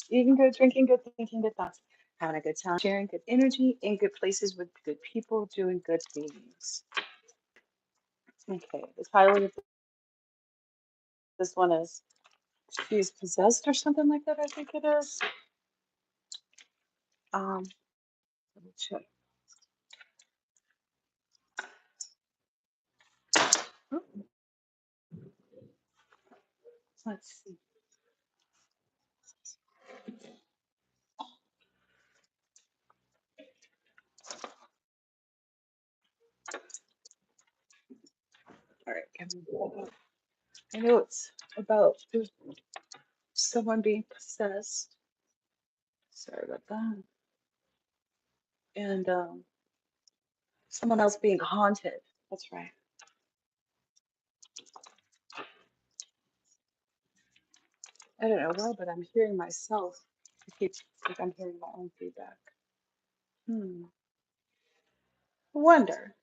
Eating good, drinking good, thinking good thoughts, having a good time, sharing good energy, in good places with good people, doing good things. Okay, the title of this one is She's Possessed or something like that, I think it is. Let me check. Oh, let's see. All right, give me a second. I know it's about there's someone being possessed. Sorry about that. And someone else being haunted. That's right. I don't know why, but I'm hearing myself. I keep like I'm hearing my own feedback. Hmm. Wonder.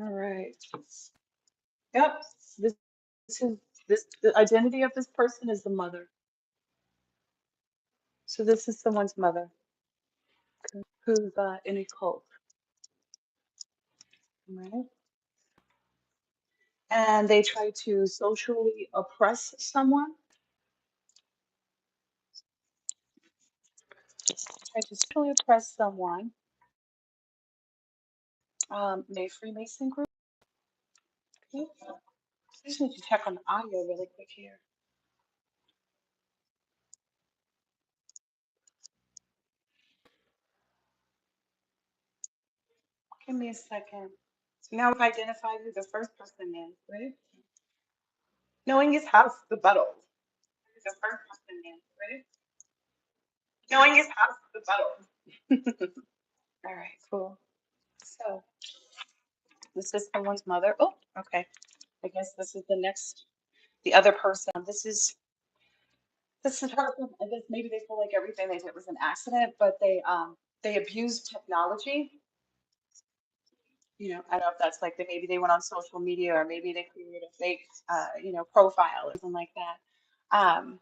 All right. Yep. This is this the identity of this person is the mother. So this is someone's mother who's in a cult, right? And they try to socially oppress someone. Try to socially oppress someone. A Freemason group. Okay. I just need to check on the audio really quick here. Give me a second. So now we've identified who the first person is, right? Knowing his house, the battle. Who the first person is, right? Knowing his house, the battle. All right, cool. So this is someone's mother. Oh, okay. I guess this is the other person. This is her. I guess maybe they feel like everything they did was an accident, but they abused technology. I don't know if that's like that. Maybe they went on social media, or maybe they created a fake, profile or something like that. Um,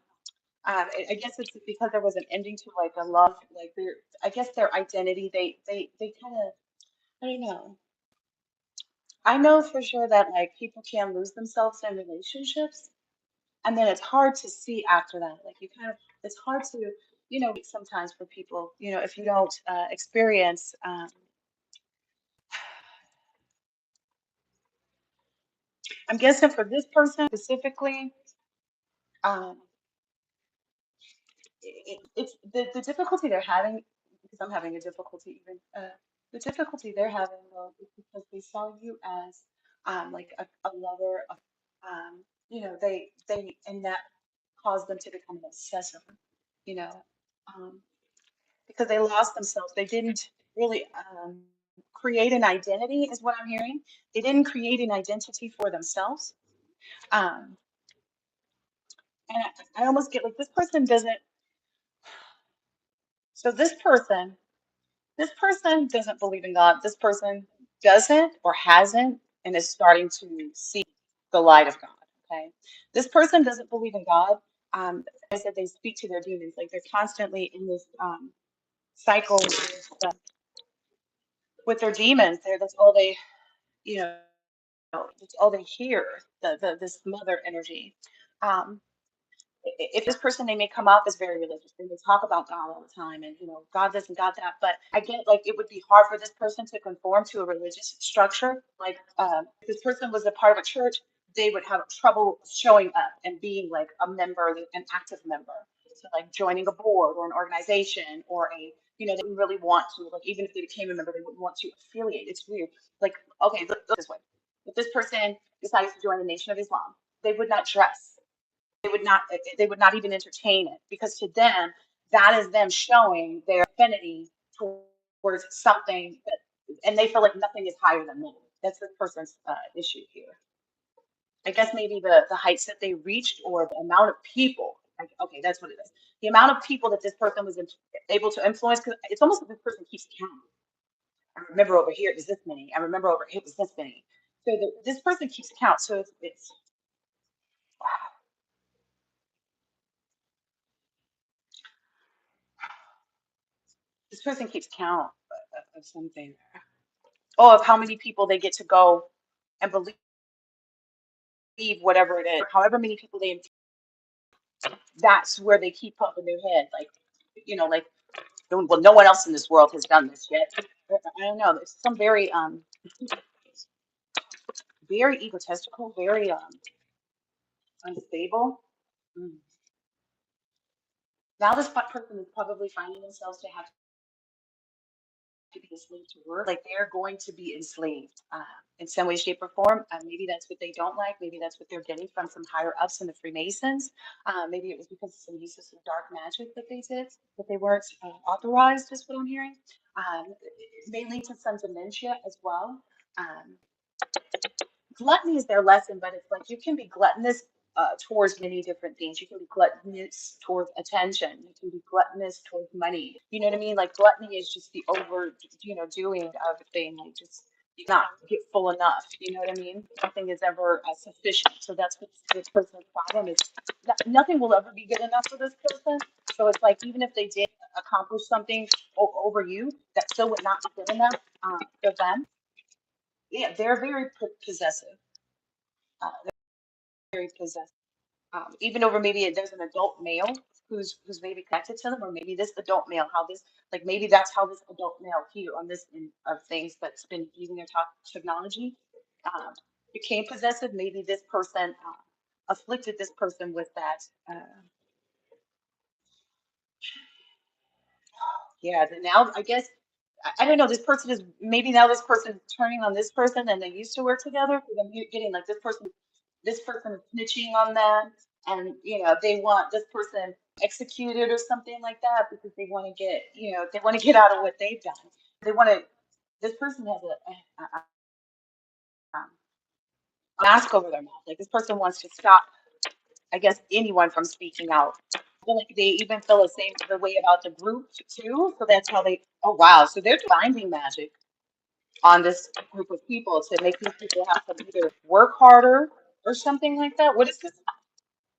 I guess it's because there was an ending to like a love, like I guess their identity. They kind of. I don't know. I know for sure that like people can lose themselves in relationships, and then it's hard to see after that. Like you kind of, it's hard to, sometimes for people, if you don't experience. I'm guessing for this person specifically, um, it's the difficulty they're having because I'm having a difficulty even. The difficulty they're having though is because they saw you as like a lover. They and that caused them to become obsessive. You know, um, because they lost themselves. They didn't really create an identity, is what I'm hearing. They didn't create an identity for themselves. Um, and I almost get like this person doesn't. So this person doesn't believe in God. This person doesn't or hasn't and is starting to see the light of God. Okay. This person doesn't believe in God. I said they speak to their demons. Like they're constantly in this cycle with their demons. That's all they, you know, it's all they hear, this mother energy. Um, if this person they may come off as very religious, they may talk about God all the time, and God this and God that. But I get like it would be hard for this person to conform to a religious structure. Like if this person was a part of a church, they would have trouble showing up and being like a member, an active member. So like joining a board or an organization or they wouldn't really want to like even if they became a member, they wouldn't want to affiliate. It's weird. Like okay, look this way. If this person decides to join the Nation of Islam, they would not dress they would not even entertain it because to them that is them showing their affinity towards something that, and they feel like nothing is higher than them. That's the person's issue here. I guess maybe the heights that they reached or the amount of people. Like, okay, that's what it is. The amount of people that this person was able to influence, because it's almost like this person keeps counting. I remember over here it was this many. I remember over here it was this many. So this person keeps count. So it's This person keeps count of something. Oh, of how many people they get to go and believe whatever it is, however many people they, that's where they keep up in their head. Like, like, well, no one else in this world has done this yet. I don't know. There's some very egotistical, very unstable. Mm. Now this person is probably finding themselves to have to be a slave to work. Like they're going to be enslaved in some way, shape, or form. Maybe that's what they don't like. Maybe that's what they're getting from some higher ups in the Freemasons. Maybe it was because of some uses of dark magic that they did, that they weren't authorized, is what I'm hearing. It may lead to some dementia as well. Um, Gluttony is their lesson, but it's like you can be gluttonous towards many different things. You can be gluttonous towards attention. You can be gluttonous towards money. You know what I mean? Like gluttony is just the over, doing of a thing. Like just you not get full enough. You know what I mean? Nothing is ever sufficient. So that's what this person's problem is. Nothing will ever be good enough for this person. So it's like even if they did accomplish something over you, that still would not be good enough for them. Yeah, they're very possessive. Very possessive. Even over maybe there's an adult male who's maybe connected to them, or maybe this adult male, how this like maybe that's how this adult male here on this end of things that's been using their technology became possessive. Maybe this person afflicted this person with that. Yeah, then now I guess I don't know. This person is maybe now this person is turning on this person, and they used to work together. Because I'm getting like this person is snitching on them, and they want this person executed or something like that because they want to get they want to get out of what they've done. They want to. This person has a mask over their mouth. Like this person wants to stop. I guess anyone from speaking out. I feel like they even feel the way about the group too. So that's how they. Oh wow! So they're finding magic on this group of people to make these people have to either work harder or something like that. What is this?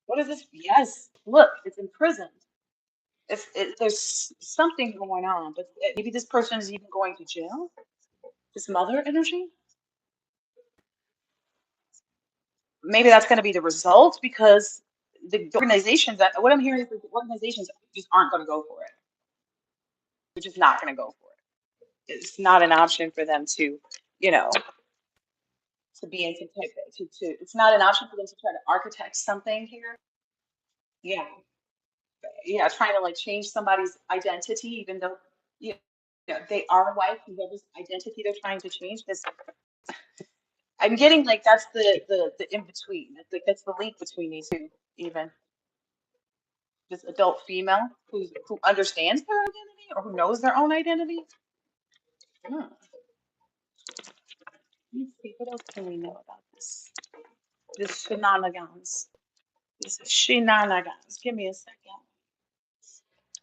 What is this? Yes, look, it's imprisoned. There's something going on, but maybe this person is even going to jail. This mother energy. Maybe that's going to be the result because the organizations that what I'm hearing is that the organizations just aren't going to go for it. They're just not going to go for it. It's not an option for them to, you know, to be in to. It's not an option for them to try to architect something here. Yeah, yeah, trying to like change somebody's identity, even though you they are white, whoever's identity they're trying to change. This I'm getting like that's the in between. That's like that's the link between these two, even this adult female who understands their identity or who knows their own identity. Hmm. Let's see, what else can we know about this shenanigans? This is shenanigans. Give me a second.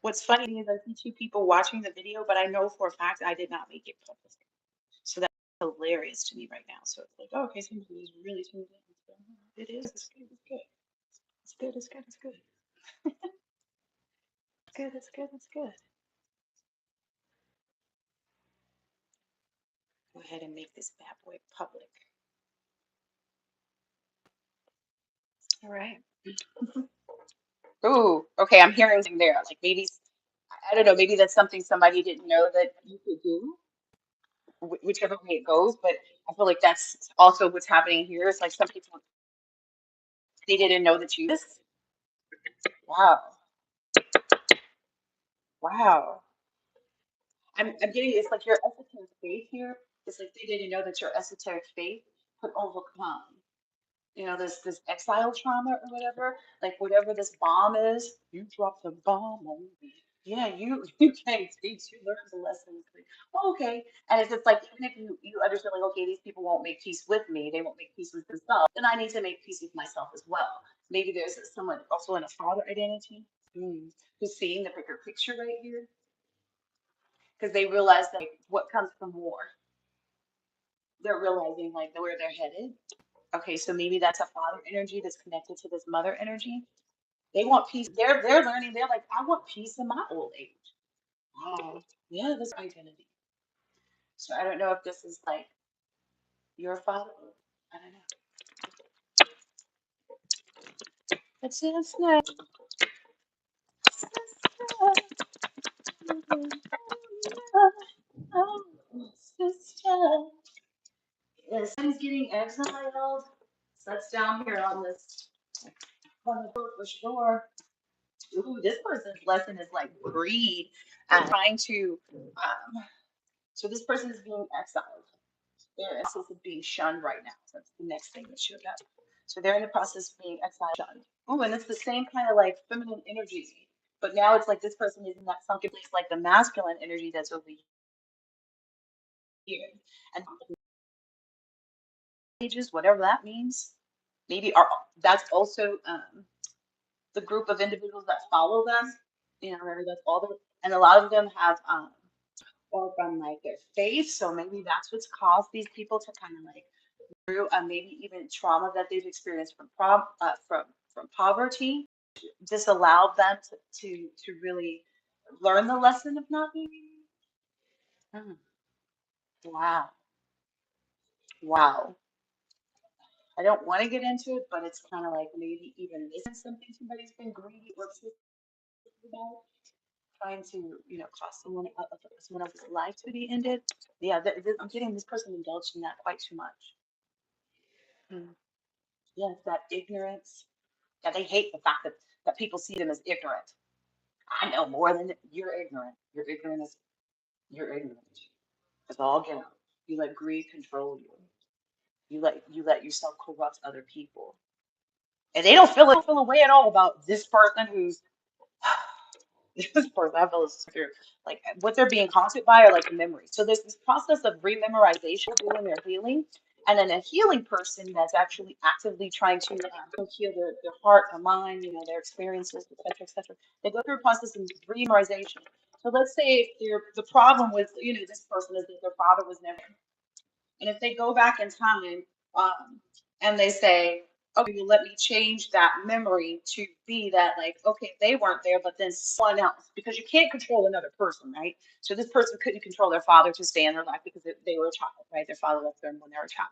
What's funny is I see two people watching the video, but I know for a fact I did not make it public. So that's hilarious to me right now. So it's like, oh, okay, somebody was really tuned in. So, it is. It's good. It's good. It's good. It's good. It's good. It's good. It's good. It's good. Go ahead and make this bad boy public. All right. Ooh, okay. I'm hearing something there. Like maybe I don't know. Maybe that's something somebody didn't know that you could do, whichever way it goes. But I feel like that's also what's happening here. It's like some people they didn't know that you this. Wow. Wow. I'm getting it's like your esoteric faith here. It's like they didn't know that your esoteric faith could overcome, this exile trauma or whatever. Like whatever this bomb is, you dropped a bomb on me. Yeah, you can't teach. You learn the lessons. Like, oh, okay. And it's just like even if you understand like okay, these people won't make peace with me, they won't make peace with themselves, then I need to make peace with myself as well. Maybe there's someone also in a father identity who's seeing the bigger picture right here because they realize that like, what comes from war. They're realizing like where they're headed. Okay, so maybe that's a father energy that's connected to this mother energy. They want peace. They're learning. They're like, I want peace in my old age. Wow. Yeah, this identity. So I don't know if this is like your father. I don't know. It's just not. Oh, sister. Yes, he's getting exiled. So that's down here on the book for sure. Ooh, this person's lesson is like greed and trying to. So this person is being exiled. They're in the process of being shunned right now. So that's the next thing that showed up. So they're in the process of being exiled, shunned. Ooh, and it's the same kind of like feminine energy, but now it's like this person is in that sunken place, like the masculine energy that's over here, and ages, whatever that means. Maybe are that's also the group of individuals that follow them. You know, maybe that's all the, and a lot of them have or from like their faith. So maybe that's what's caused these people to kind of like through maybe even trauma that they've experienced from poverty, disallowed them to really learn the lesson of not being. Mm, wow, wow. I don't want to get into it, but it's kind of like maybe even missing something somebody's been greedy or obsessed about, trying to cause someone else's life to be ended. Yeah, I'm getting this person indulged in that quite too much. Mm. Yes, that ignorance. Yeah, they hate the fact that people see them as ignorant. I know more than you're ignorant. You're ignorant. It's all get out. You let greed control you. You let yourself corrupt other people. And they don't feel a way at all about this person who's this person I feel is through like what they're being haunted by are like the memories. So there's this process of rememorization doing their healing, and then a healing person that's actually actively trying to heal their heart, their mind, their experiences, etc., etc. They go through a process of rememorization. So let's say if the problem with this person is that their father was never, and if they go back in time and they say, okay, well, let me change that memory to be that, like, okay, they weren't there, but then someone else, because you can't control another person, right? So this person couldn't control their father to stay in their life because they were a child, right? Their father left them when they were a child.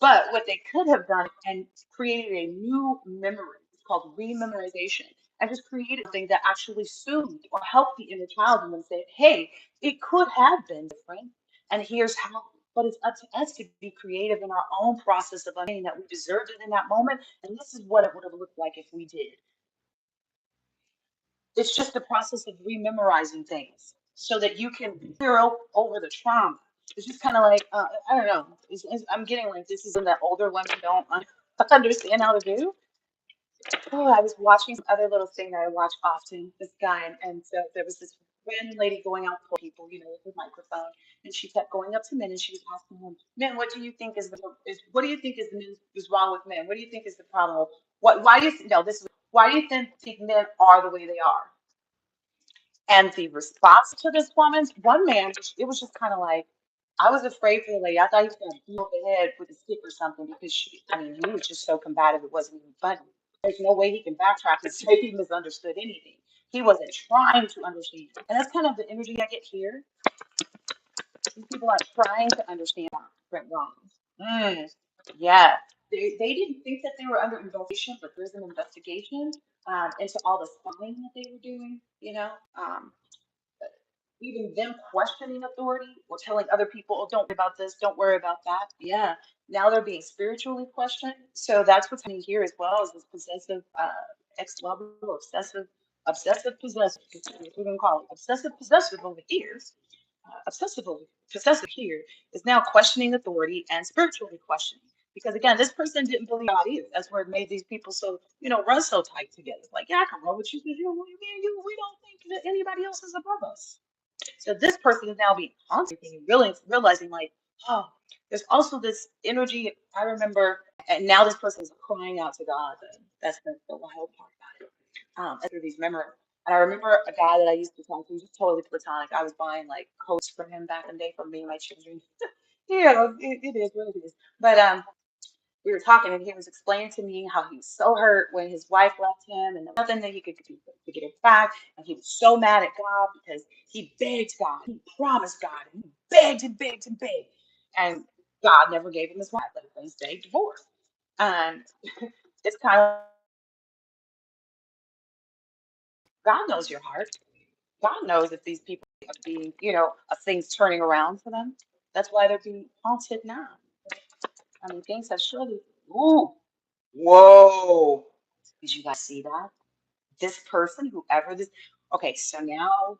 But what they could have done and created a new memory, it's called rememorization, and just created something that actually soothed or helped the inner child and then said, hey, it could have been different, and here's how. But it's up to us to be creative in our own process of understanding that we deserved it in that moment, and this is what it would have looked like if we did. It's just the process of rememorizing things so that you can clear over the trauma. It's just kind of like I don't know. I'm getting like this is something that older women don't understand how to do. Oh, I was watching some other little thing that I watch often. This guy and so there was this random lady going out to people, with a microphone, and she kept going up to men and she was asking them, "Men, what do you think what do you think is wrong with men? What do you think is the problem? What why do you no this is why do you think men are the way they are?" And the response to this woman's one man, it was just kind of like, I was afraid for the lady. I thought he was going to beat her over the head with a stick or something because I mean, he was just so combative, it wasn't even funny. There's no way he can backtrack and say he misunderstood anything. He wasn't trying to understand. And that's kind of the energy I get here. These people are trying to understand what went wrong. Mm, yeah. They didn't think that they were under investigation, but there's an investigation into all the spying that they were doing, even them questioning authority or telling other people, oh, don't worry about this, don't worry about that. Yeah. Now they're being spiritually questioned. So that's what's happening here as well as this possessive, ex level, obsessive possessive, if we're going to call it obsessive possessive over here, obsessive possessive here is now questioning authority and spiritually questioning. Because again, this person didn't believe God either. That's where it made these people so, run so tight together. Like, yeah, I can run with you because we don't think that anybody else is above us. So this person is now being haunted and really realizing like, oh, there's also this energy. I remember, and now this person is crying out to God. That's the wild part about it. Through these memories. And I remember a guy that I used to talk to, just totally platonic. I was buying like coats for him back in the day for me and my children. It is what it is. But We were talking, and he was explaining to me how he was so hurt when his wife left him, and there was nothing that he could do to get her back. And he was so mad at God because he begged God, he promised God, and he begged and begged and begged, and God never gave him his wife. Like they divorced, and it's kind of God knows your heart. God knows if these people are being, things turning around for them. That's why they're being haunted now. I mean, things have surely. Ooh, whoa! Did you guys see that? This person, whoever this. Okay, so now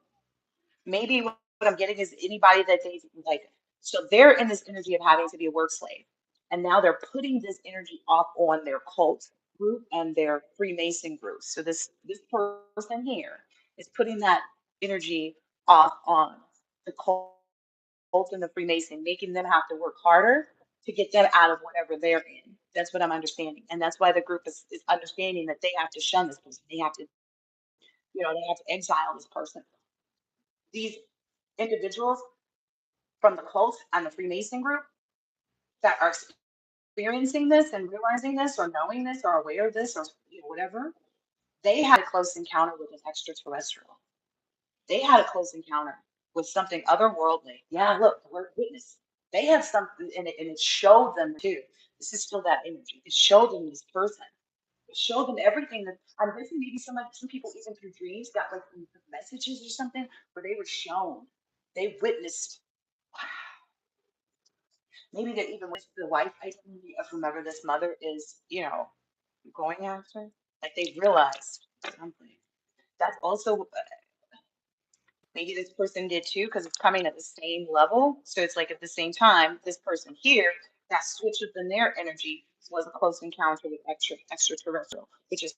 maybe what I'm getting is anybody that they like. So they're in this energy of having to be a work slave, and now they're putting this energy off on their cult group and their Freemason group. So this person here is putting that energy off on the cult and the Freemason, making them have to work harder to get them out of whatever they're in. That's what I'm understanding, and that's why the group is understanding that they have to shun this person. They have to exile this person. These individuals from the cult and the Freemason group that are experiencing this and realizing this or knowing this or aware of this or whatever, they had a close encounter with an extraterrestrial. They had a close encounter with something otherworldly. Yeah, look, the word witness. They had something in it, and it showed them too. This is still that energy. It showed them this person. It showed them everything that I'm guessing maybe some people even through dreams got like messages or something where they were shown. They witnessed. Maybe they even went to the wife identity of whomever this mother is, going after. Like they realized something. That's also maybe this person did too, because it's coming at the same level. So it's like at the same time, this person here, that switch within their energy was a close encounter with extraterrestrial, which is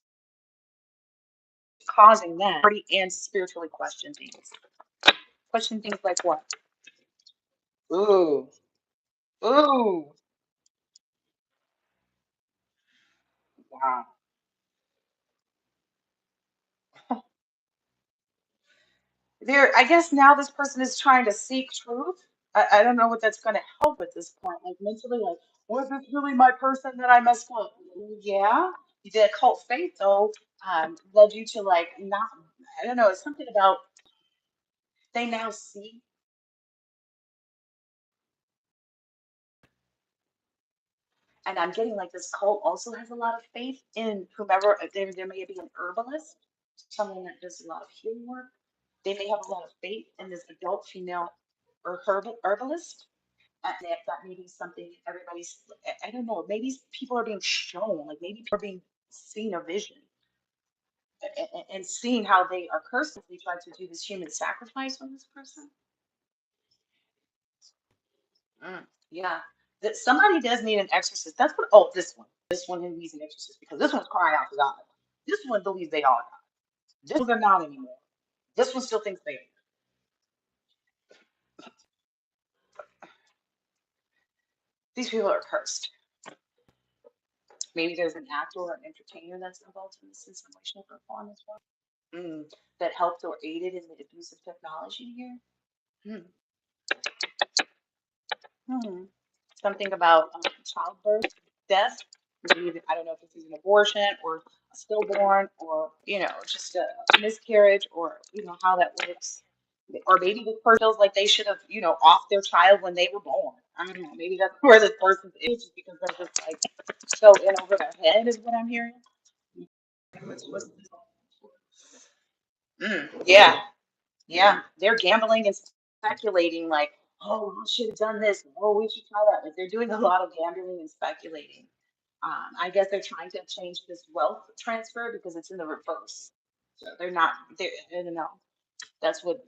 causing them pretty and spiritually question things. Question things like what? Ooh, ooh, wow. I guess now this person is trying to seek truth. I don't know what that's going to help at this point. Like mentally, like, was this really my person that I messed up? Yeah. The occult faith, though, led you to like not, I don't know, it's something about they now see. And I'm getting like this cult also has a lot of faith in whomever, there may be an herbalist, someone that does a lot of healing work. They may have a lot of faith in this adult female or herbalist. And that may be something everybody's, I don't know, maybe people are being shown, like maybe people are being seen a vision and seeing how they are cursed if they try to do this human sacrifice on this person. Yeah. That somebody does need an exorcist. That's what, oh, this one who needs an exorcist because this one's crying out to God. This one believes they all die. This one's not anymore. This one still thinks they are. These people are cursed. Maybe there's an actor or an entertainer that's involved in this in some way, shape, or form as well. That helped or aided in the abuse of technology here. Hmm. Hmm. Something about childbirth, death. Maybe I don't know if this is an abortion or a stillborn or just a miscarriage or how that works. Or maybe this person feels like they should have off their child when they were born. I don't know. Maybe that's where this person is just because they're just like so in over their head is what I'm hearing. Yeah. Yeah, they're gambling and speculating like, oh, we should have done this. Oh, we should try that. Like they're doing a lot of gambling and speculating. I guess they're trying to change this wealth transfer because it's in the reverse. So they're not. I don't know. That's what.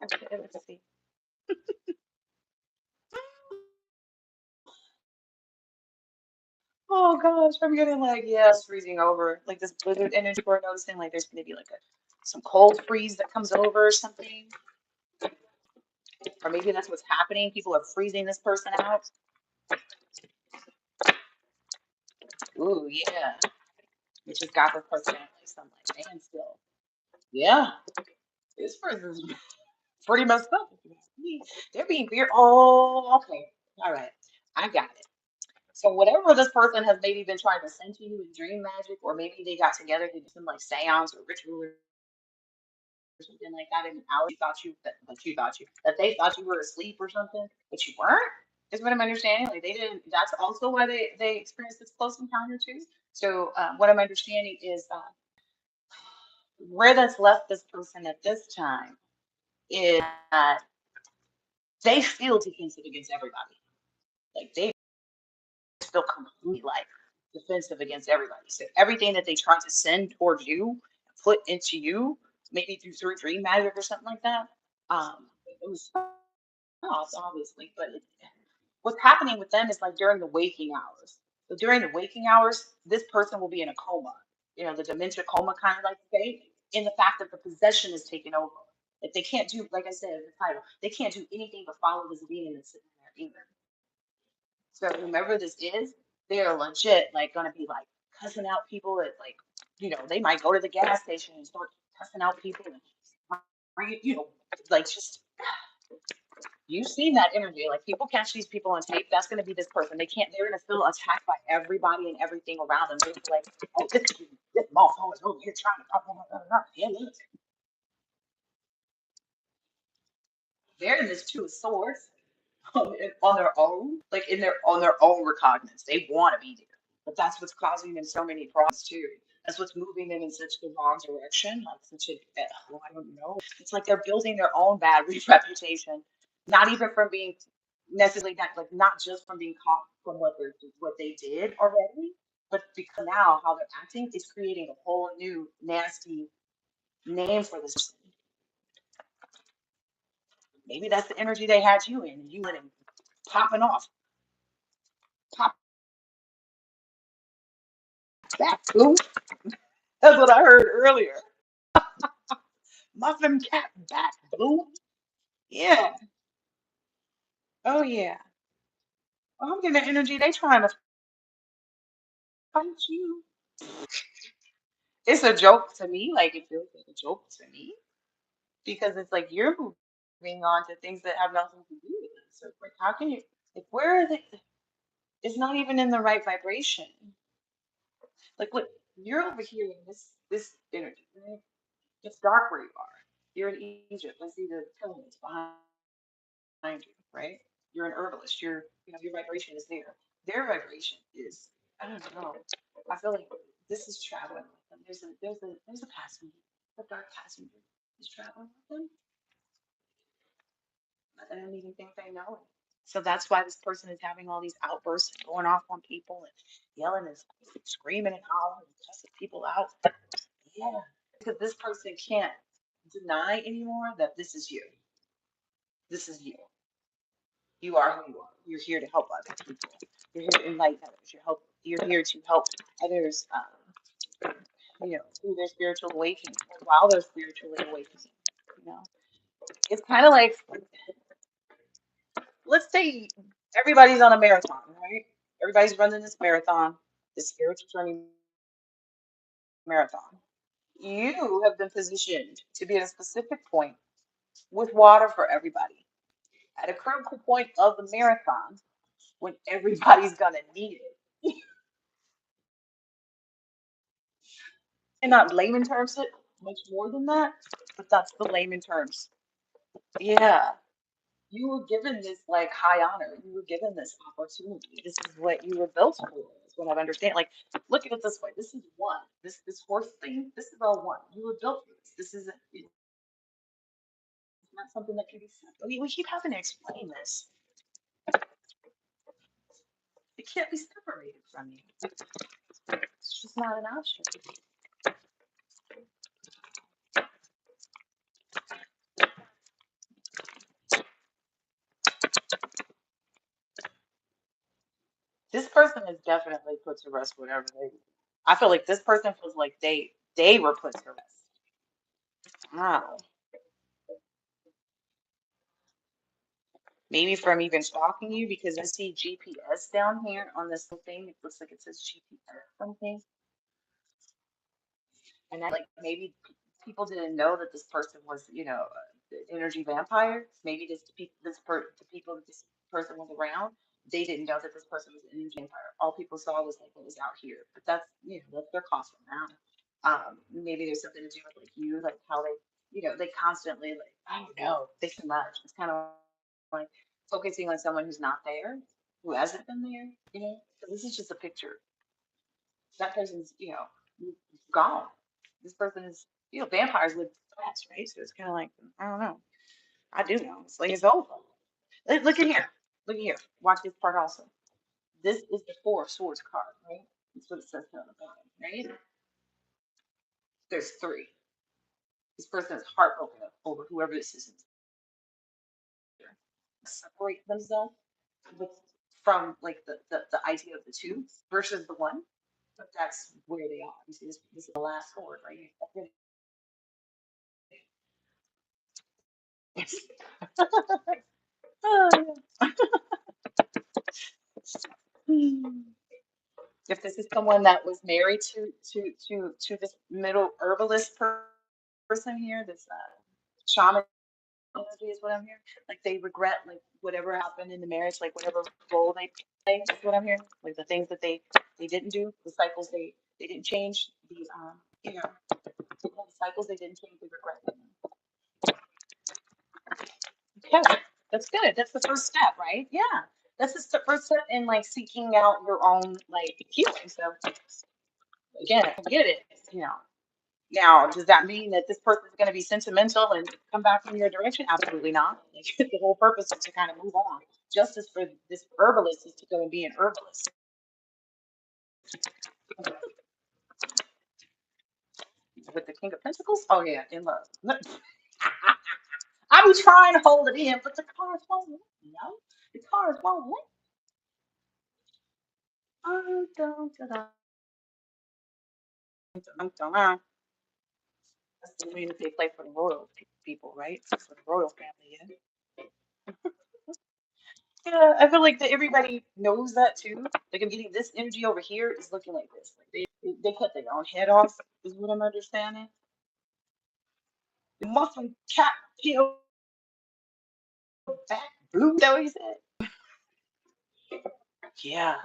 Okay, let's see. Oh gosh, I'm getting like it's freezing over. Like this blizzard energy we're noticing. Like there's gonna be like some cold freeze that comes over or something. Or maybe that's what's happening. People are freezing this person out. Ooh, yeah. Which has got this person at least I'm like, man, still. Yeah, this person's pretty messed up. If you ask me. They're being weird. Oh, okay. All right, I got it. So whatever this person has maybe been trying to send to you in dream magic, or maybe they got together to do some like seance or ritual or something like that in an hour, you thought you that you thought you that they thought you were asleep or something, but you weren't. Is what I'm understanding. Like they didn't. That's also why they experienced this close encounter too. So what I'm understanding is where that's left this person at this time is that they feel defensive against everybody. Like they feel completely like defensive against everybody. So everything that they try to send towards you, put into you, maybe through dream magic or something like that. It was false, obviously, but what's happening with them is like during the waking hours. So during the waking hours, this person will be in a coma, the dementia coma kind of like state, in the fact that the possession is taken over. Like they can't do, like I said in the title, they can't do anything but follow this being that's sitting there either. So whomever this is, they are legit like gonna be like cussing out people at like, they might go to the gas station and start cussing out people and like just you've seen that energy. Like people catch these people on tape. That's going to be this person. They're going to feel attacked by everybody and everything around them. They're gonna be like, oh, this mofo is over here trying to talk. Blah, blah, blah, blah. Yeah, look, they're in this two of swords on their own, like on their own recognizance. They want to be there, but that's what's causing them so many problems too. That's what's moving them in such the wrong direction. Like such a, I don't know. It's like they're building their own bad reputation, not even from being necessarily that, like not just from being caught from what they did already, but because now how they're acting is creating a whole new nasty name for this person. Maybe that's the energy they had you in, and you letting popping off, pop back. Ooh, that's what I heard earlier. Muffin cap back, boo. Yeah. Oh yeah. Well, I'm getting the energy they trying to fight you. It's a joke to me. Like it feels like a joke to me because it's like you're moving on to things that have nothing to do with it. So like, how can you? Like, where are they? It's not even in the right vibration. Like, look, you're over here in this energy, right? It's dark where you are. You're in Egypt. I see the pyramids behind you, right? You're an herbalist. Your vibration is there. Their vibration is, I don't know. I feel like this is traveling with them. There's a passenger, a dark passenger is traveling with them. I don't even think they know it. So that's why this person is having all these outbursts and going off on people and yelling and screaming and hollering and cussing people out. Yeah, because this person can't deny anymore that this is you. This is you. You are who you are. You're here to help other people. You're here to enlighten others. You're here to help others, through their spiritual awakening or while they're spiritually awakening. You know, it's kind of like, let's say everybody's on a marathon, right? Everybody's running this marathon, this spiritual journey marathon. You have been positioned to be at a specific point with water for everybody at a critical point of the marathon when everybody's gonna need it. Cannot layman terms it much more than that, but that's the layman terms. Yeah, you were given this like high honor. You were given this opportunity. This is what you were built for. Is what I understand. Like, look at it this way. This is one. This horse thing. This is all one. You were built for this. This isn't. It's not something that can be. We keep having to explain this. It can't be separated from you. It's just not an option. This person is definitely put to rest whatever they. I feel like this person feels like they were put to rest. Wow. Maybe from even stalking you because I see GPS down here on this little thing. It looks like it says GPS something. And that like maybe people didn't know that this person was, the energy vampire. Maybe this people this per the people that this person was around, they didn't know that this person was an energy vampire. All people saw was like what was out here. But that's that's their costume now. Maybe there's something to do with like you, like how they they constantly like, oh no, they too much. It's kind of like focusing on someone who's not there, who hasn't been there, So this is just a picture. That person's, gone. This person is, vampires live fast, right? So it's kind of like, I don't know. I do know. It's like it's over. Look at here. Look at here. Watch this part also. This is the Four of Swords card, right? That's what it says here on the bottom, right? There's three. This person is heartbroken over whoever this is. Separate themselves with, from like the idea of the two versus the one. But that's where they are. You see, this is the last sword, right? Oh, yeah. If this is someone that was married to this middle herbalist person here, this shaman energy is what I'm hearing. Like they regret like whatever happened in the marriage, like whatever role they play is what I'm hearing. Like the things that they didn't do, the cycles they didn't change, the the cycles they didn't change, they regret them. Okay, that's good. That's the first step, right? Yeah, that's the first step in like seeking out your own like healing. So again, I get it. You know, now does that mean that this person is going to be sentimental and come back in your direction? Absolutely not. Like, the whole purpose is to kind of move on. Justice for this herbalist is to go and be an herbalist. With the King of Pentacles, oh yeah, in love. I be trying to hold it in, but the cards won't let me. No, the cards won't let me. Dun, dun, dun, dun, dun, dun. That's the music they play for the royal people, right? For the royal family, yeah. Yeah, I feel like that everybody knows that too. Like I'm getting this energy over here is looking like this. Like they cut their own head off, is what I'm understanding. The muscle cat peel back blue. Is that what he said? Yeah.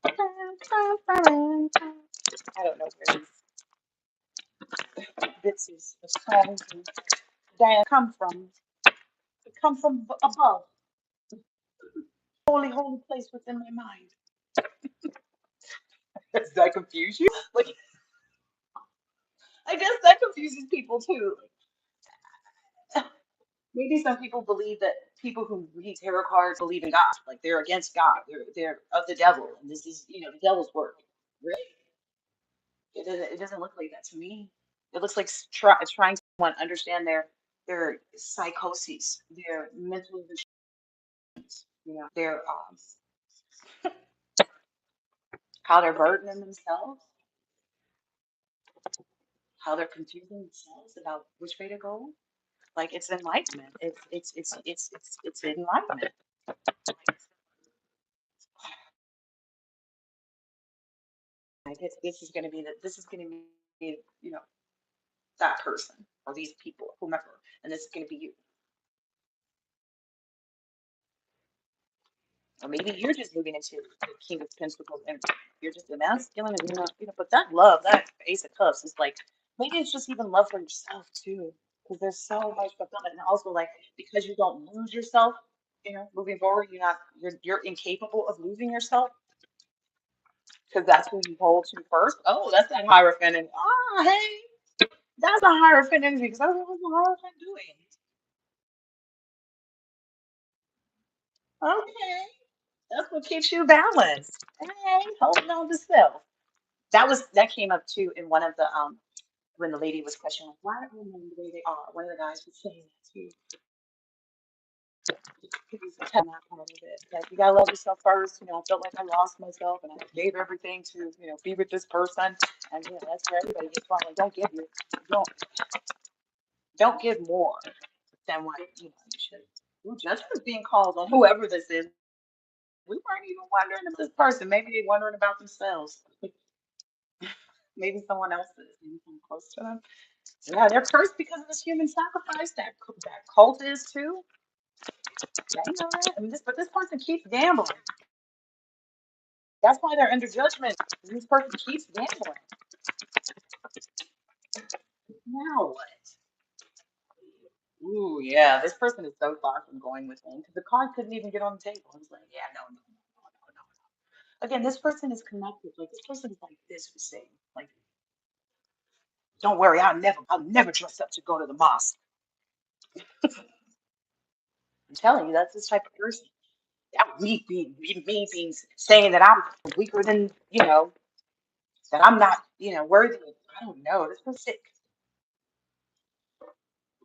I don't know where these bits of songs and Diana come from. They come from above. Holy, holy place within my mind. Does that confuse you? Like I guess that confuses people too. Maybe some people believe that people who read tarot cards believe in God, like they're against God, they're of the devil, and this is the devil's work. Really, it doesn't look like that to me. It looks like trying to understand their psychoses, their mental issues, their how they're burdening themselves, how they're confusing themselves about which way to go. Like it's enlightenment. It's enlightenment. I guess this is gonna be that person or these people, whomever, and this is gonna be you. Or maybe you're just moving into the King of Pentacles and you're just a masculine and you're not, but that love, that Ace of Cups is like maybe it's just even love for yourself too. Because there's so much fulfillment. And also like because you don't lose yourself, moving forward, you're incapable of losing yourself because that's who you hold to first. Oh, that's that Hierophant and hey, that's a Hierophant energy because that's what the Hierophant doing. Okay. That's what keeps you balanced. Hey, holding on to self. That came up too in one of the when the lady was questioning why are women the way they are. One of the guys was saying that too. He was telling that part of it. Like you gotta love yourself first. I felt like I lost myself and I gave everything to, be with this person. And that's where everybody gets wrong. Like don't don't give more than what you should. Ooh, judgment's being called on whoever this is. We weren't even wondering about this person. Maybe they're wondering about themselves. Maybe someone else is, maybe someone close to them. Yeah, they're cursed because of this human sacrifice. That cult is too. Yeah, you know that. I mean, but this person keeps gambling. That's why they're under judgment. This person keeps gambling. Now what? Ooh, yeah, this person is so far from going within because the card couldn't even get on the table. He's like, yeah, no, no, no, no, no, no. Again, this person is connected. Like this person is like this was saying. Like, don't worry, I'll never dress up to go to the mosque. I'm telling you, that's this type of person. That me being saying that I'm weaker than that I'm not worthy. I don't know. This was sick.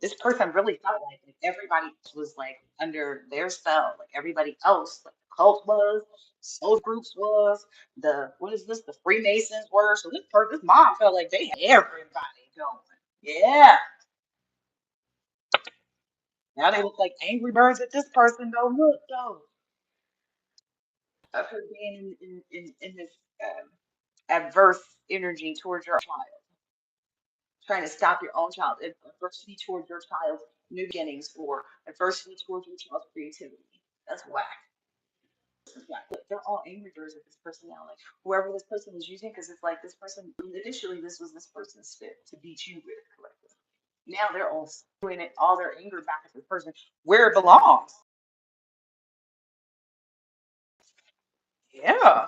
This person really felt like everybody was like under their spell, like everybody else, like the cult was, soul groups was, the what is this? The Freemasons were. So this mom felt like they had everybody going. Yeah. Now they look like angry birds at this person. Don't look though. Of her being in this adverse energy towards your child, trying to stop your own child, adversity towards your child's new beginnings, or adversity towards your child's creativity. That's whack. Look, they're all angry birds at this person now. Like whoever this person is using, because it's like this person initially this was this person's fit to beat you with correctly. Now they're all doing it all their anger back at this person where it belongs. Yeah,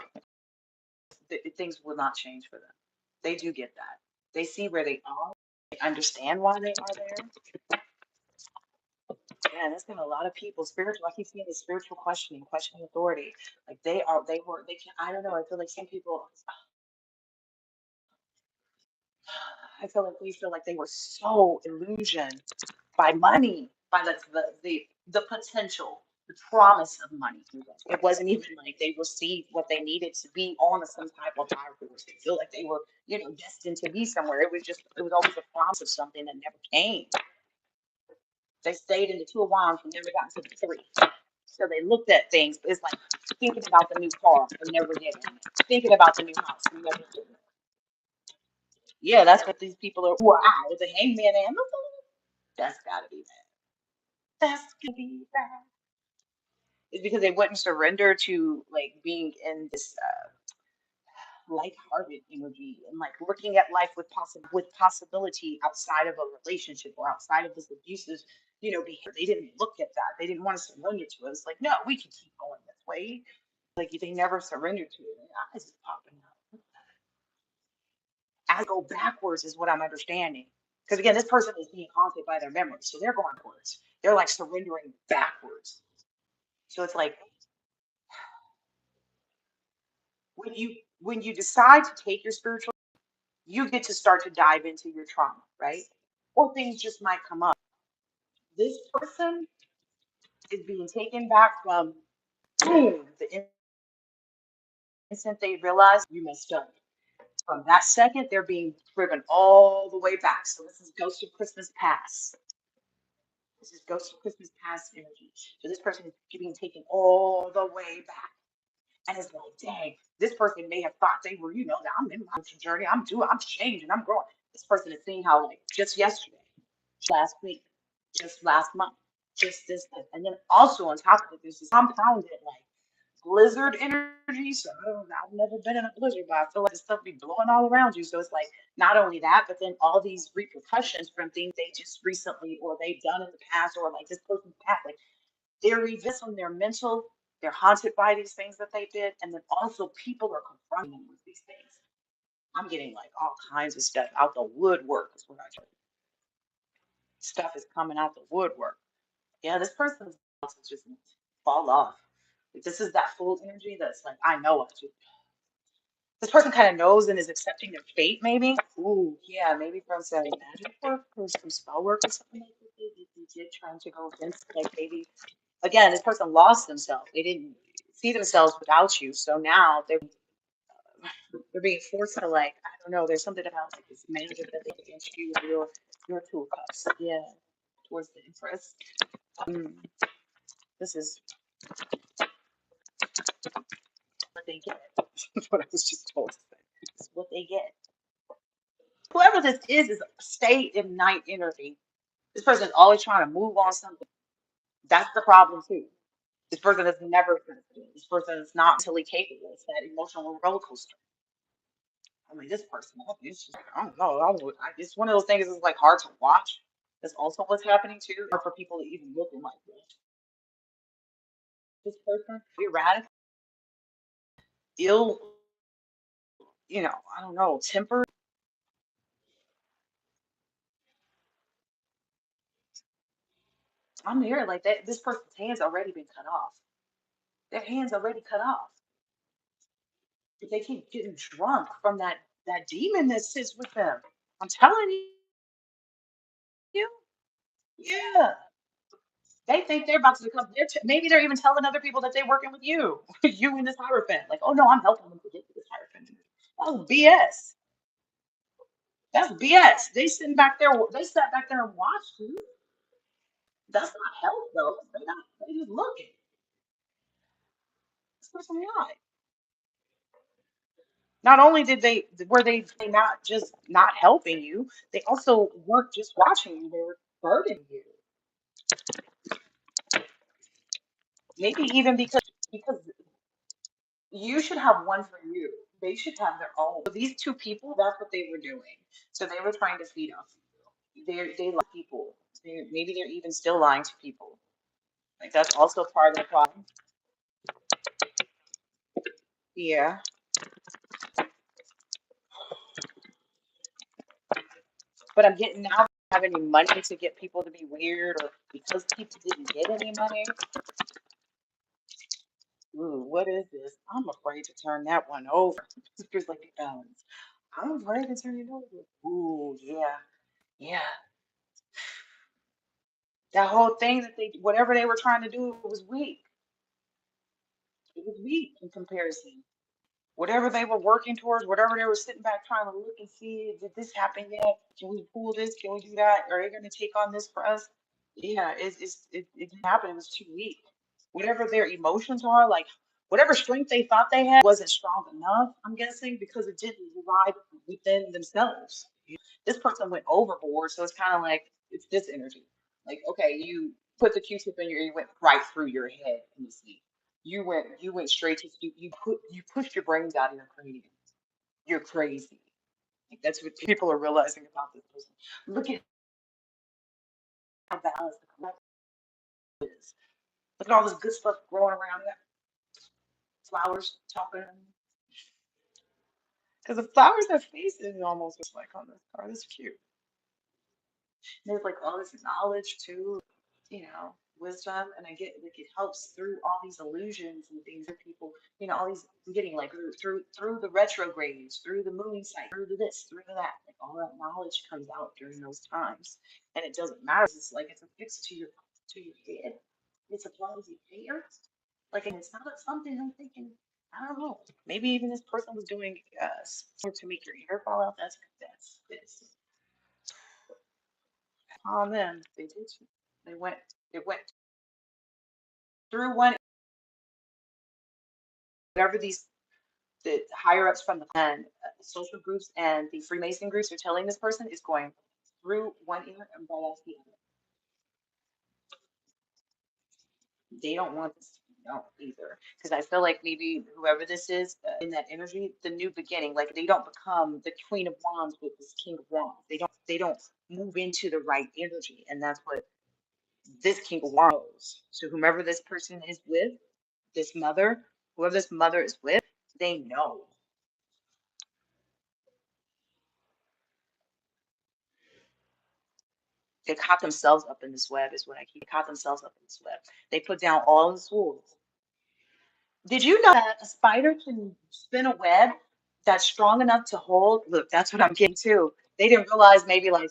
things will not change for them. They do get that. They see where they are. They understand why they are there. Yeah, there's been a lot of people spiritual. I keep seeing the spiritual questioning authority. Like they can. I don't know. I feel like some people. I feel like we feel like they were so illusioned by money, by the potential, the promise of money. It wasn't even like they received what they needed to be on some type of higher course. They feel like they were, destined to be somewhere. It was always a promise of something that never came. They stayed in the two of wands and never got to the three. So they looked at things, but it's like thinking about the new car and never getting it. Thinking about the new house and never getting it. Yeah, that's what these people are. Who are out with the hangman and that's gotta be bad. That's gonna be bad. It's because they wouldn't surrender to like being in this light-hearted energy and like looking at life with possibility outside of a relationship or outside of this abusive, behavior. They didn't look at that. They didn't want to surrender to it. It's like, no, we can keep going this way. Like they never surrendered to it. And eyes is popping up. I go backwards is what I'm understanding. Because again, this person is being haunted by their memories. So they're going backwards. They're like surrendering backwards. So it's like when you decide to take your spiritual, you get to start to dive into your trauma, right? Or things just might come up. This person is being taken back from boom, the instant they realize you messed up. From that second, they're being driven all the way back. So this is Ghost of Christmas Past. This is Ghost of Christmas Past energy. So this person is being taken all the way back. And it's like, dang, this person may have thought they were, that I'm in my journey. I'm changing, I'm growing. This person is seeing how like just yesterday, last week, just last month, just this. And then also on top of it, there's this compounded like blizzard energy. So I don't know, I've never been in a blizzard, but I feel like this stuff be blowing all around you. So it's like not only that, but then all these repercussions from things they just recently or they've done in the past or like this person's past. Like they're revisiting their mental, they're haunted by these things that they did, and then also people are confronting them with these things. I'm getting like all kinds of stuff out the woodwork is what I tell you. Stuff is coming out the woodwork. Yeah, this person's just fall off. Like, this is that full energy that's like, I know what to. This person kind of knows and is accepting their fate, maybe. Ooh, yeah, maybe from some magic work or some spell work or something like that. They did trying to go against, like maybe again, this person lost themselves. They didn't see themselves without you. So now they're being forced to like, I don't know, there's something about like this magic that they against you with your two of cups. Yeah. Towards the Empress. Mm, this is what they get. That's what I was just told to say. This is what they get. Whoever this is stay in night energy. This person is always trying to move on something. That's the problem too. This person is never sensitive. This person is not mentally capable. It's that emotional roller coaster. I mean, this person, it's just, I don't know. It's one of those things that's like hard to watch. That's also what's happening too. Or for people to even look like this person, erratic, ill, I don't know, tempered. I'm here like that. This person's hands already been cut off. Their hands already cut off. But they keep getting drunk from that demon that sits with them. I'm telling you, yeah. They think they're about to become. Maybe they're even telling other people that they're working with you, you and this hierophant. Like, oh no, I'm helping them to get to this hierophant. That's BS. That's BS. They sitting back there. They sat back there and watched you. That's not help though. They not. They just looking. This person lied. Not only did they were they not just not helping you, they also weren't just watching you. They were burdening you. Maybe even because you should have one for you. They should have their own. So these two people, that's what they were doing. So they were trying to feed off you. They lie to people. Maybe they're even still lying to people. Like that's also part of the problem. Yeah. But I'm getting now have any money to get people to be weird or because people didn't get any money. Ooh, what is this? I'm afraid to turn that one over. It's just like a balance. I'm afraid to turn it over. Ooh, yeah. Yeah. That whole thing that whatever they were trying to do, it was weak. It was weak in comparison. Whatever they were working towards, whatever they were sitting back trying to look and see, did this happen yet? Can we pull this? Can we do that? Are they going to take on this for us? Yeah, it didn't happen. It was too weak. Whatever their emotions are, like whatever strength they thought they had wasn't strong enough, I'm guessing, because it didn't reside within themselves. This person went overboard, so it's kind of like it's this energy. Like, okay, you put the Q-tip in your ear, you went right through your head in the sleep. You went straight to you pushed your brains out of your cranium. You're crazy. Like that's what people are realizing about this person. Look at how balanced the collective is. Look at all this good stuff growing around it. Flowers talking. Because the flowers have faces almost just like on this card. It's cute. There's like all this knowledge too, wisdom, and I get like it helps through all these illusions and things that people, all these I'm getting like through the retrogrades, through the moon cycle, through the this, through the that, like all that knowledge comes out during those times, and it doesn't matter. It's like it's affixed to your head. It's applies to your hair, like and it's not something I'm thinking. I don't know. Maybe even this person was doing to make your hair fall out. That's this on them. They did. They went. It went through one whatever the higher ups from the clan, social groups and the Freemason groups are telling this person is going through one ear and right out the other. They don't want this to be known either, because I feel like maybe whoever this is in that energy, the new beginning, like they don't become the Queen of Wands with this King of Wands. They don't move into the right energy, and that's what this King of Wands knows. So whomever this person is with, this mother, whoever this mother is with, they know. They caught themselves up in this web, is what I keep. They caught themselves up in this web. They put down all the tools. Did you know that a spider can spin a web that's strong enough to hold? Look, that's what I'm getting to. They didn't realize maybe like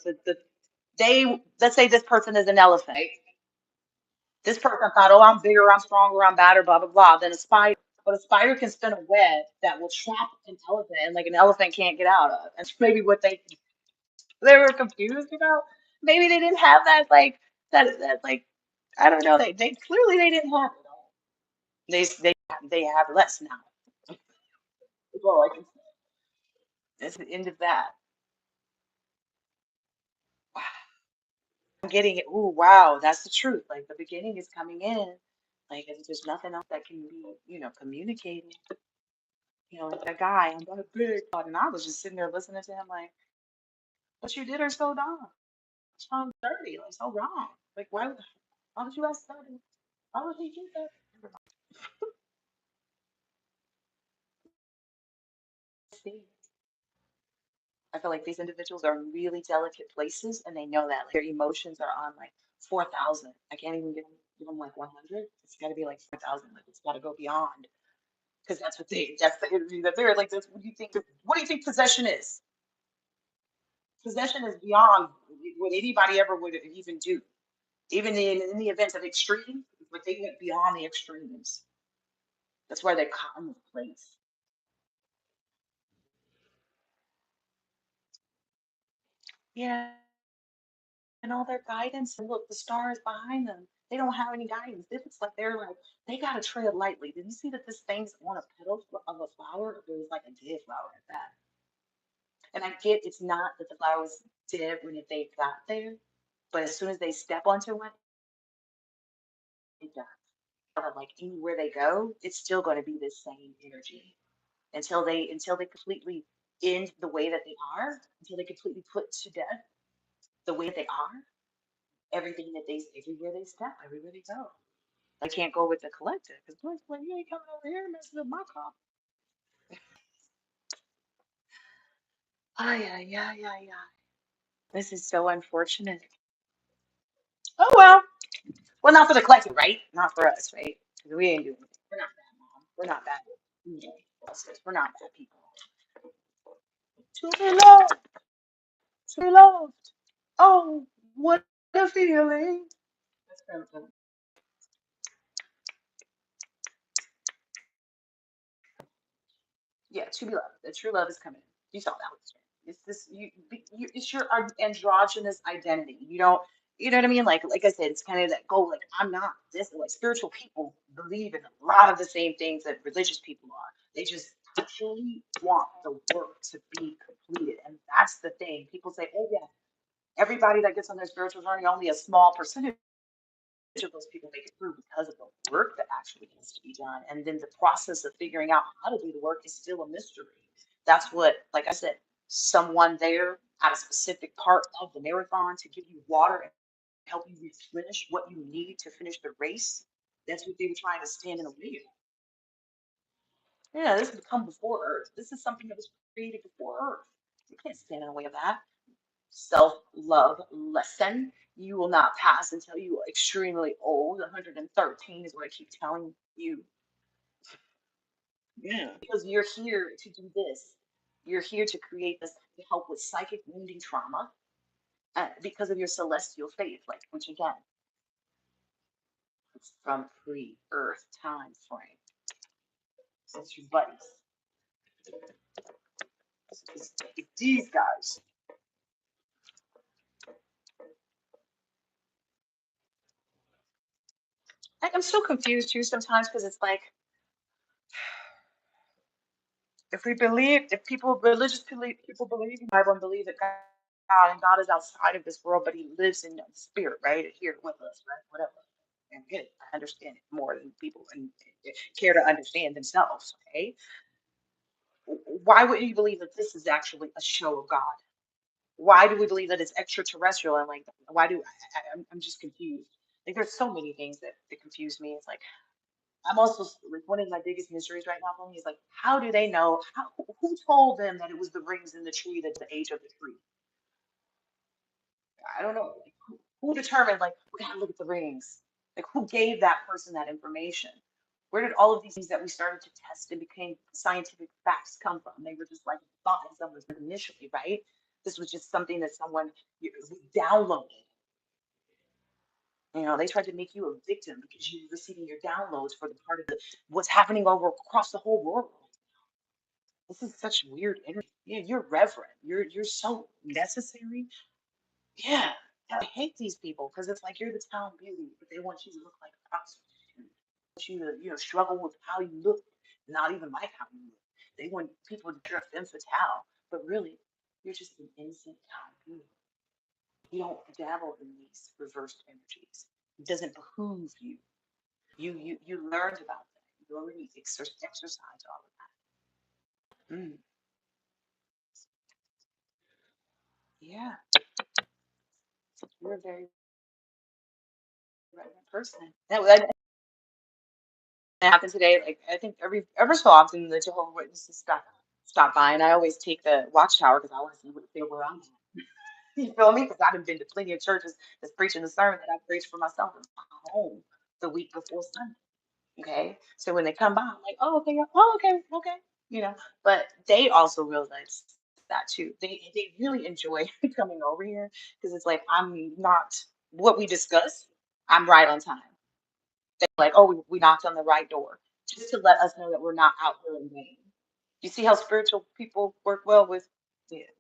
they let's say this person is an elephant. Right? This person thought, oh, I'm bigger, I'm stronger, I'm better, blah blah blah. Then a spider, but a spider can spin a web that will trap an elephant, and like an elephant can't get out of. That's maybe what they were confused about. Maybe they didn't have that like that like I don't know. They clearly they didn't have it all. They have less now. That's all I can say. That's the end of that. getting it. Ooh, wow, that's the truth. Like the beginning is coming in. Like there's nothing else that can be, communicated. Like that guy, I'm gonna big God. And I was just sitting there listening to him like, what you did are so dumb. So dirty, like so wrong. Like why would you ask that? Why would he do that? See, I feel like these individuals are in really delicate places and they know that. Like their emotions are on like 4,000. I can't even give them like 100. It's got to be like 4,000. Like it's got to go beyond because that's the energy that they're like. That's what do you think possession is? Possession is beyond what anybody ever would even do. Even in the event of extreme, but they went beyond the extremes. That's where they come with place. Yeah, and all their guidance, and look, the stars behind them. They don't have any guidance. It's like they gotta tread lightly. Did you see that this thing's on a petal of a flower? It was like a dead flower at that. And I get it's not that the flower was dead when they got there, but as soon as they step onto it, it dies. Like anywhere they go, it's still going to be this same energy until they completely end the way that they are, until they completely put to death the way that they are. Everything that they everywhere they step, everywhere they go. I can't go with the collective because like you ain't coming over here and messing with my car. Ah, yeah, yeah, yeah, yeah. This is so unfortunate. Oh well. Well, not for the collective, right? Not for us, right? 'Cause we ain't doing it. We're not bad, mom. We're not bad. We're not bad people. To be loved, to be loved. Oh, what a feeling. Yeah, to be loved. The true love is coming. You saw that was it's this it's your androgynous identity. You know what I mean? Like I said, it's kind of that goal. Like I'm not this. Like spiritual people believe in a lot of the same things that religious people are. They just actually want the work to be completed, and that's the thing. People say, "Oh yeah, everybody that gets on their spiritual journey, only a small percentage of those people make it through because of the work that actually needs to be done. And then the process of figuring out how to do the work is still a mystery. That's what, like I said, someone there at a specific part of the marathon to give you water and help you replenish what you need to finish the race. That's what they were trying to stand in the way of. Yeah, this has come before Earth. This is something that was created before Earth. You can't stand in the way of that. Self love lesson. You will not pass until you are extremely old. 113 is what I keep telling you. Yeah. Because you're here to do this. You're here to create this to help with psychic wounding trauma because of your celestial faith. Like, which again, it's from pre Earth time frame. So it's your buddies. It's these guys. I'm still confused too sometimes because it's like if people, people believe in the Bible and believe that God and God is outside of this world, but He lives in the spirit, right, here with us, right, whatever. And get it, I understand it more than people care to understand themselves. Okay, why would you believe that this is actually a show of God? Why do we believe that it's extraterrestrial? And like, why do I'm just confused. Like, there's so many things that confuse me. It's like I'm also like one of my biggest mysteries right now for me is like, how do they know? Who told them that it was the rings in the tree that's the age of the tree? I don't know. Like, who determined? Like, we gotta look at the rings. Like, who gave that person that information? Where did all of these things that we started to test and became scientific facts come from? They were just like thought that someone initially, right? This was just something that someone downloaded. They tried to make you a victim because you're receiving your downloads for the part of what's happening over across the whole world. This is such weird energy. Yeah, you're reverent. You're so necessary. Yeah. I hate these people because it's like you're the town beauty, but they want you to look like a prostitute. They want you to, struggle with how you look, not even like how you look. They want people to dress them fatale, but really, you're just an innocent town beauty. You don't dabble in these reversed energies. It doesn't behoove you. You learned about that. You already exercise all of that. Yeah, you're a very right person. That happened today. Like I think ever so often the Jehovah Witnesses stop by, and I always take the watchtower because I want to see what they were on. You feel me? Because I've been to plenty of churches that's preaching the sermon that I preached for myself in my home the week before Sunday. Okay, so when they come by, I'm like, oh, okay, oh, okay, okay, you know. But they also realize that too. They really enjoy coming over here because it's like I'm not what we discuss. I'm right on time. They're like, oh, we knocked on the right door, just to let us know that we're not out here in vain. You see how spiritual people work well with, yeah,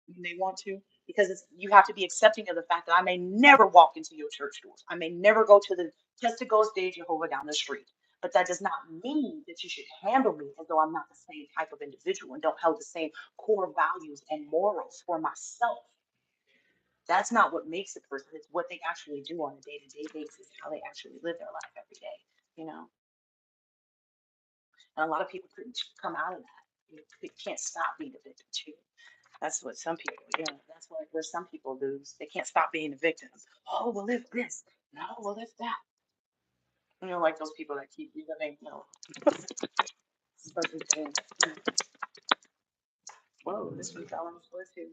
when they want to, because you have to be accepting of the fact that I may never walk into your church doors. I may never go to the Testigo Stage Jehovah down the street. But that does not mean that you should handle me as though I'm not the same type of individual and don't hold the same core values and morals for myself. That's not what makes a person. It's what they actually do on a day-to-day basis, how they actually live their life every day, you know. And a lot of people couldn't come out of that. They can't stop being a victim too. That's what some people, yeah, that's where some people lose. They can't stop being a victim. Oh, well, if this, no, well, if that. You know, like those people that keep reliving, especially things. Whoa, this one fell on the floor too.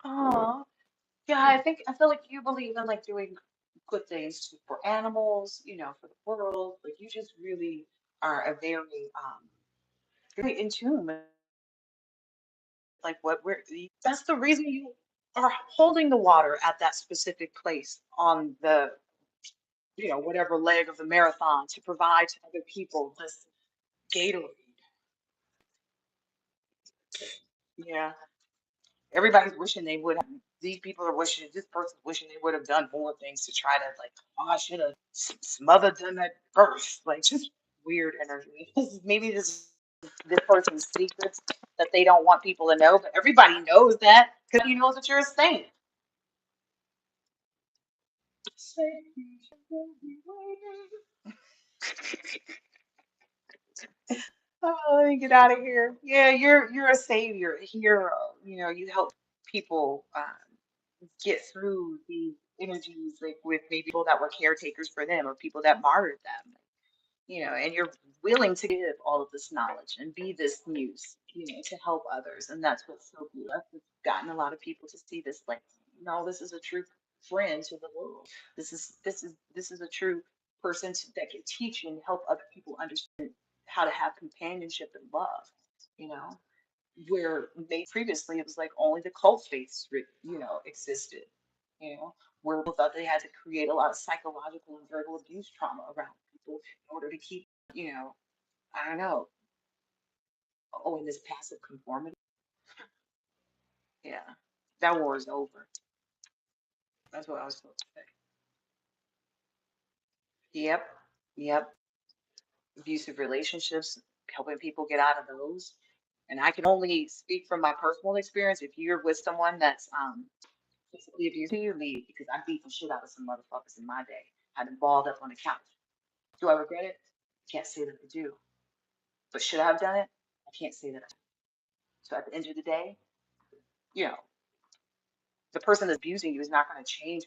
Oh, yeah, I feel like you believe in like doing good things for animals, for the world. Like you just really are a very in tune with like what we're. That's the reason you are holding the water at that specific place on the whatever leg of the marathon to provide to other people this Gatorade. Yeah. Everybody's wishing they would have. These people are wishing, this person's wishing they would have done more things to try to, like, oh, I should have smothered them at birth. Like, just weird energy. Maybe this person's secrets that they don't want people to know, but everybody knows that because you knows that you're a saint. Oh, let me get out of here. Yeah, you're a savior, a hero. You help people get through these energies, like with maybe people that were caretakers for them or people that martyred them. And you're willing to give all of this knowledge and be this muse, to help others. And that's what's so beautiful. That's what's gotten a lot of people to see this, like, no, this is a true friend to the world. This is a true person that can teach and help other people understand how to have companionship and love, you know where they previously it was like only the cult faiths existed, where people thought they had to create a lot of psychological and verbal abuse trauma around people in order to keep, you know I don't know, in this passive conformity. Yeah, that war is over. That's what I was supposed to say. Yep, yep. Abusive relationships, helping people get out of those. And I can only speak from my personal experience. If you're with someone that's physically abusing you, leave, because I beat the shit out of some motherfuckers in my day. Had them balled up on the couch. Do I regret it? Can't say that I do. But should I have done it? I can't say that I. So at the end of the day, you know, the person that's abusing you is not going to change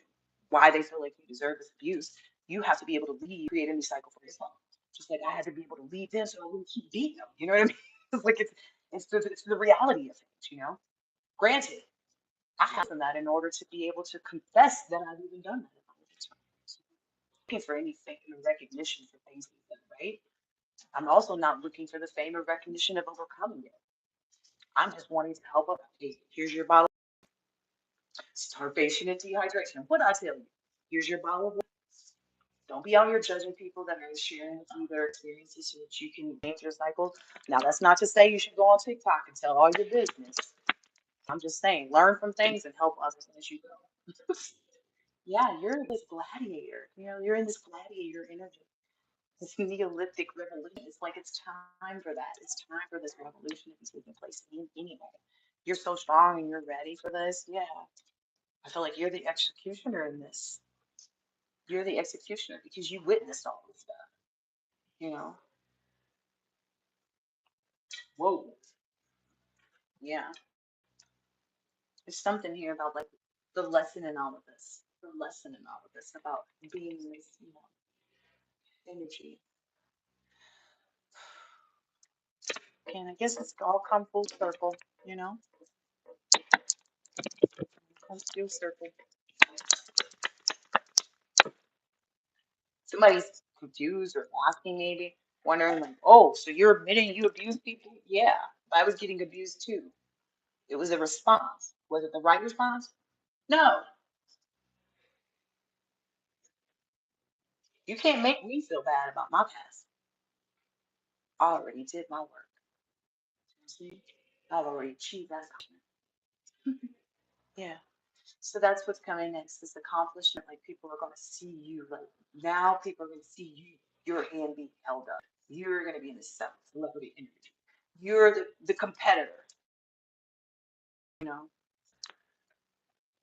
why they feel like you deserve this abuse. You have to be able to leave, create a new cycle for yourself. Just like I had to be able to leave them so I wouldn't keep beating them. You know what I mean? It's like it's the reality of things. Granted, I have done that in order to be able to confess that I've even done that. Looking for any fame or recognition for things we've done, right? I'm also not looking for the fame or recognition of overcoming it. I'm just wanting to help up. Hey, here's your bottle. Starvation and dehydration. What I tell you? Here's your bottle of water. Don't be out here judging people that are sharing with you their experiences so that you can change your cycle. Now, that's not to say you should go on TikTok and tell all your business. I'm just saying, learn from things and help others as you go. Yeah, you're this gladiator. You're in this gladiator energy. This Neolithic revolution. It's like it's time for that. It's time for this revolution to be taking place anyway. You're so strong and you're ready for this. Yeah. I feel like you're the executioner in this. You're the executioner because you witnessed all this stuff. You know? Whoa. Yeah. There's something here about like the lesson in all of this. The lesson in all of this about being this, energy. And I guess it's all come full circle, you know? Comes full circle. Somebody's confused or asking maybe, wondering like, oh, so you're admitting you abuse people? Yeah, I was getting abused too. It was a response. Was it the right response? No, you can't make me feel bad about my past. I already did my work. See, I've already achieved that accomplishment. Yeah. So that's what's coming next, this accomplishment. Like people are gonna see you. Like now people are gonna see you, your hand being held up. You're gonna be in the seventh celebrity energy. You're the competitor, you know.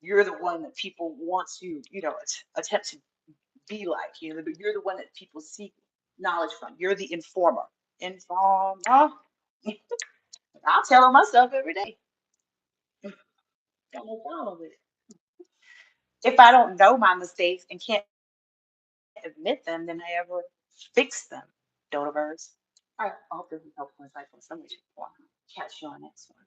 You're the one that people want to, attempt to be like, but you're the one that people seek knowledge from. You're the informer. Informer. I'll tell it myself every day. Got no problem with it. If I don't know my mistakes and can't admit them, then I ever fix them. Dodo birds. All right, I hope this is helpful insightful in some way, shape, or form. Catch you on next one.